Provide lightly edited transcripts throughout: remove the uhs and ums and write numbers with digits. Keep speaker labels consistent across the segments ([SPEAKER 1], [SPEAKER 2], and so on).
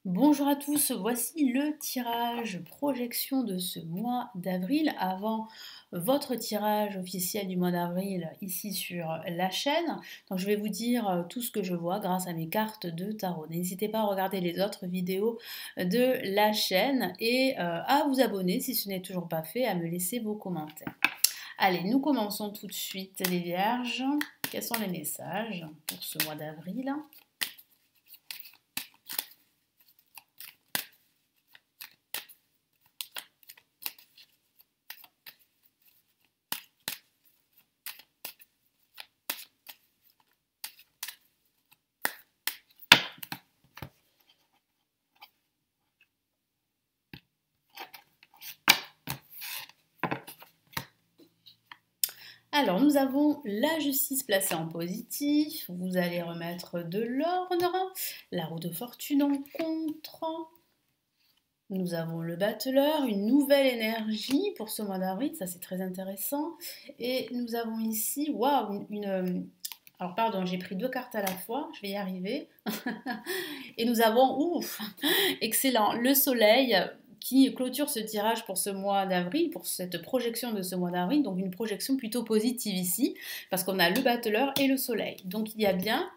[SPEAKER 1] Bonjour à tous, voici le tirage projection de ce mois d'avril avant votre tirage officiel du mois d'avril ici sur la chaîne. Donc je vais vous dire tout ce que je vois grâce à mes cartes de tarot. N'hésitez pas à regarder les autres vidéos de la chaîne et à vous abonner si ce n'est toujours pas fait, à me laisser vos commentaires. Allez, nous commençons tout de suite les vierges. Quels sont les messages pour ce mois d'avril ? Alors, nous avons la justice placée en positif. Vous allez remettre de l'ordre. La roue de fortune en contre. Nous avons le battleur, une nouvelle énergie pour ce mois d'avril. Ça, c'est très intéressant. Et nous avons ici, waouh, alors, pardon, j'ai pris deux cartes à la fois. Je vais y arriver. Et nous avons, ouf, excellent, le soleil qui clôture ce tirage pour ce mois d'avril, pour cette projection de ce mois d'avril, donc une projection plutôt positive ici, parce qu'on a le battleur et le soleil. Donc il y a bien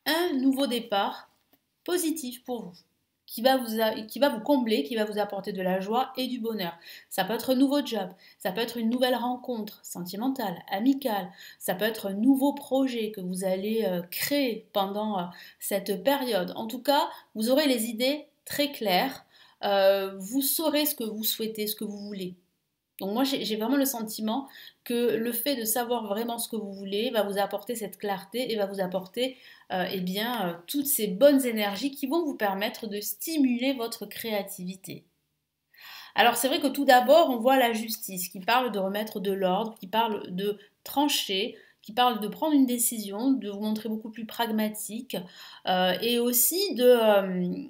[SPEAKER 1] un nouveau départ positif pour vous, qui va vous combler, qui va vous apporter de la joie et du bonheur. Ça peut être un nouveau job, ça peut être une nouvelle rencontre sentimentale, amicale, ça peut être un nouveau projet que vous allez créer pendant cette période. En tout cas, vous aurez les idées très claires, vous saurez ce que vous souhaitez, ce que vous voulez. Donc moi, j'ai vraiment le sentiment que le fait de savoir vraiment ce que vous voulez va vous apporter cette clarté et va vous apporter toutes ces bonnes énergies qui vont vous permettre de stimuler votre créativité. Alors c'est vrai que tout d'abord, on voit la justice qui parle de remettre de l'ordre, qui parle de trancher, qui parle de prendre une décision, de vous montrer beaucoup plus pragmatique et aussi de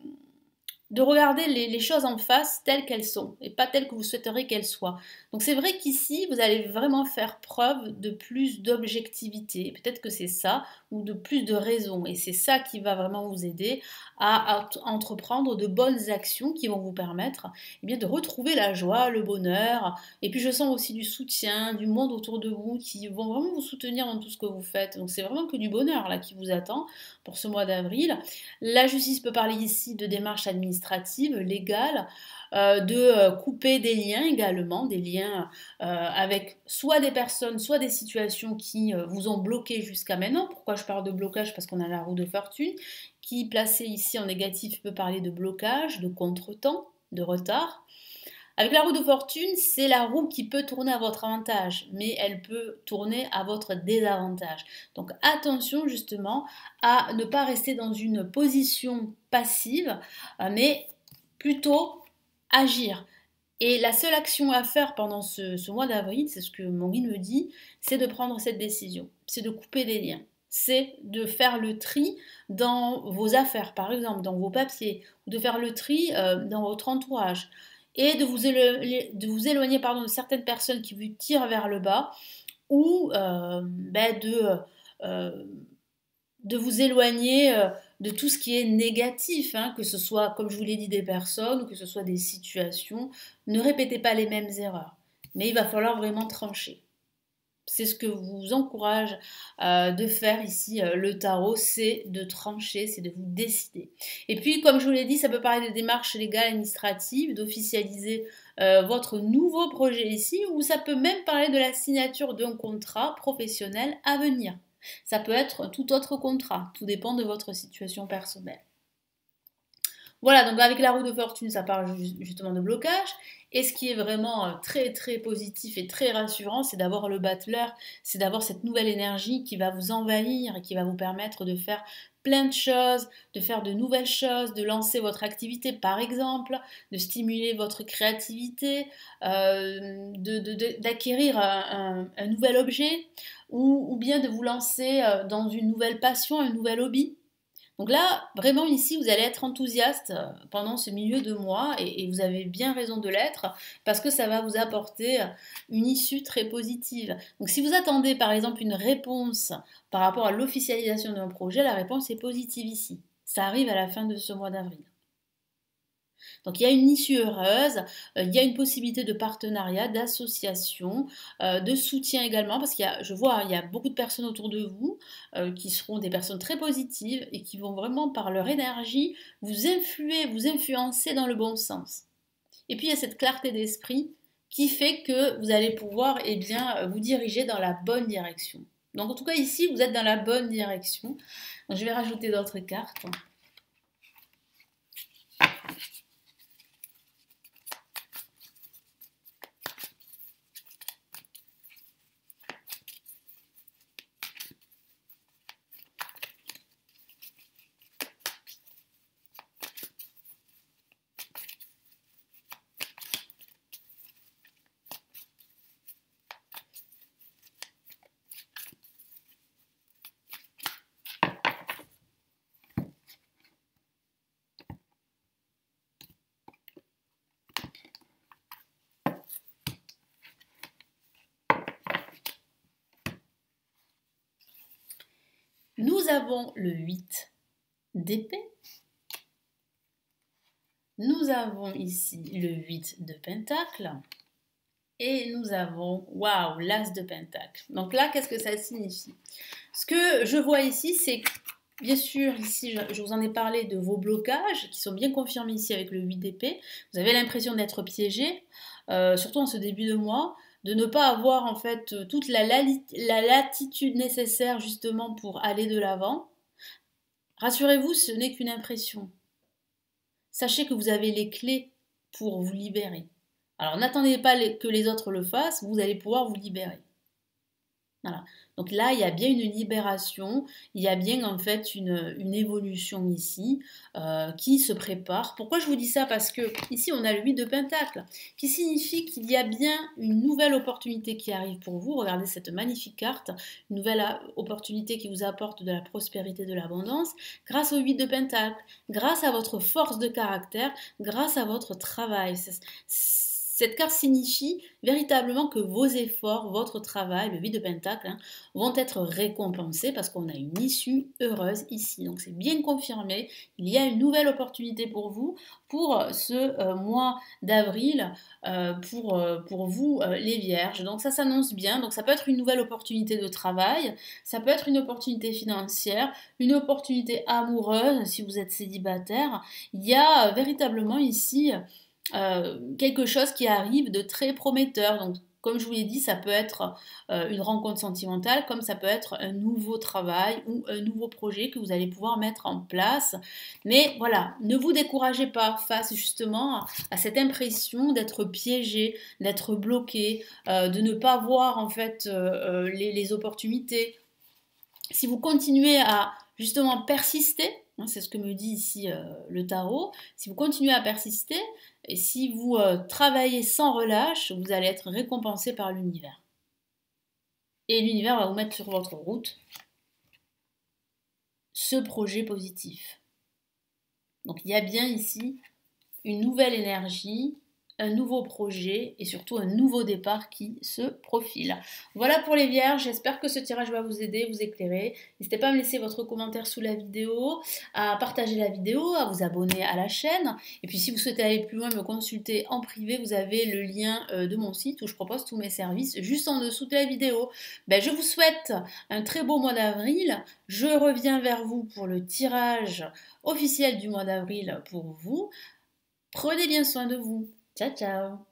[SPEAKER 1] regarder les choses en face telles qu'elles sont et pas telles que vous souhaiteriez qu'elles soient. Donc c'est vrai qu'ici, vous allez vraiment faire preuve de plus d'objectivité. Peut-être que c'est ça, ou de plus de raison. Et c'est ça qui va vraiment vous aider à entreprendre de bonnes actions qui vont vous permettre de retrouver la joie, le bonheur. Et puis je sens aussi du soutien, du monde autour de vous qui vont vraiment vous soutenir dans tout ce que vous faites. Donc c'est vraiment que du bonheur là qui vous attend pour ce mois d'avril. La justice peut parler ici de démarches administratives, légales, de couper des liens également, des liens avec soit des personnes, soit des situations qui vous ont bloqué jusqu'à maintenant. Pourquoi je parle de blocage? Parce qu'on a la roue de fortune qui, placée ici en négatif, peut parler de blocage, de contretemps, de retard. Avec la roue de fortune, c'est la roue qui peut tourner à votre avantage, mais elle peut tourner à votre désavantage. Donc attention justement à ne pas rester dans une position passive, mais plutôt agir. Et la seule action à faire pendant ce mois d'avril, c'est ce que mon guide me dit, c'est de prendre cette décision, c'est de couper des liens. C'est de faire le tri dans vos affaires, par exemple, dans vos papiers, ou de faire le tri dans votre entourage et de vous éloigner de certaines personnes qui vous tirent vers le bas ou euh, de vous éloigner de tout ce qui est négatif, hein, que ce soit, comme je vous l'ai dit, des personnes ou que ce soit des situations. Ne répétez pas les mêmes erreurs, mais il va falloir vraiment trancher. C'est ce que vous encourage de faire ici le tarot, c'est de trancher, c'est de vous décider. Et puis, comme je vous l'ai dit, ça peut parler de démarches légales, administratives, d'officialiser votre nouveau projet ici, ou ça peut même parler de la signature d'un contrat professionnel à venir. Ça peut être tout autre contrat, tout dépend de votre situation personnelle. Voilà, donc avec la roue de fortune, ça parle justement de blocage. Et ce qui est vraiment très très positif et très rassurant, c'est d'avoir le battleur, c'est d'avoir cette nouvelle énergie qui va vous envahir et qui va vous permettre de faire plein de choses, de faire de nouvelles choses, de lancer votre activité par exemple, de stimuler votre créativité, d'acquérir un nouvel objet ou bien de vous lancer dans une nouvelle passion, un nouvel hobby. Donc là, vraiment ici, vous allez être enthousiaste pendant ce milieu de mois et vous avez bien raison de l'être parce que ça va vous apporter une issue très positive. Donc si vous attendez par exemple une réponse par rapport à l'officialisation d'un projet, la réponse est positive ici. Ça arrive à la fin de ce mois d'avril. Donc il y a une issue heureuse, il y a une possibilité de partenariat, d'association, de soutien également, parce je vois, hein, il y a beaucoup de personnes autour de vous qui seront des personnes très positives et qui vont vraiment par leur énergie vous influer, vous influencer dans le bon sens. Et puis il y a cette clarté d'esprit qui fait que vous allez pouvoir vous diriger dans la bonne direction. Donc en tout cas ici, vous êtes dans la bonne direction. Donc, je vais rajouter d'autres cartes. Nous avons le 8 d'épée. Nous avons ici le 8 de pentacle. Et nous avons, waouh, l'as de pentacle. Donc là, qu'est-ce que ça signifie? Ce que je vois ici, c'est, bien sûr, ici, je vous en ai parlé de vos blocages, qui sont bien confirmés ici avec le 8 d'épée. Vous avez l'impression d'être piégé, surtout en ce début de mois, de ne pas avoir en fait toute la latitude nécessaire justement pour aller de l'avant. Rassurez-vous, ce n'est qu'une impression. Sachez que vous avez les clés pour vous libérer. Alors n'attendez pas que les autres le fassent, vous allez pouvoir vous libérer. Voilà. Donc là, il y a bien une libération, il y a bien en fait une évolution ici qui se prépare. Pourquoi je vous dis ça? Parce que ici, on a le 8 de pentacle, qui signifie qu'il y a bien une nouvelle opportunité qui arrive pour vous. Regardez cette magnifique carte, une nouvelle opportunité qui vous apporte de la prospérité, de l'abondance, grâce au 8 de pentacle, grâce à votre force de caractère, grâce à votre travail. Cette carte signifie véritablement que vos efforts, votre travail, le 8 de pentacle, hein, vont être récompensés parce qu'on a une issue heureuse ici. Donc c'est bien confirmé, il y a une nouvelle opportunité pour vous, pour ce mois d'avril, pour vous les vierges. Donc ça s'annonce bien, donc ça peut être une nouvelle opportunité de travail, ça peut être une opportunité financière, une opportunité amoureuse si vous êtes célibataire. Il y a véritablement ici quelque chose qui arrive de très prometteur. Donc, comme je vous l'ai dit, ça peut être une rencontre sentimentale, comme ça peut être un nouveau travail ou un nouveau projet que vous allez pouvoir mettre en place. Mais voilà, ne vous découragez pas face justement à cette impression d'être piégé, d'être bloqué, de ne pas voir en fait les opportunités. Si vous continuez à justement persister, hein, c'est ce que me dit ici le tarot, si vous continuez à persister et si vous travaillez sans relâche, vous allez être récompensé par l'univers. Et l'univers va vous mettre sur votre route ce projet positif. Donc il y a bien ici une nouvelle énergie, un nouveau projet et surtout un nouveau départ qui se profile. Voilà pour les vierges, j'espère que ce tirage va vous aider, vous éclairer. N'hésitez pas à me laisser votre commentaire sous la vidéo, à partager la vidéo, à vous abonner à la chaîne. Et puis si vous souhaitez aller plus loin, me consulter en privé, vous avez le lien de mon site où je propose tous mes services juste en dessous de la vidéo. Je vous souhaite un très beau mois d'avril. Je reviens vers vous pour le tirage officiel du mois d'avril pour vous. Prenez bien soin de vous. Ciao, ciao!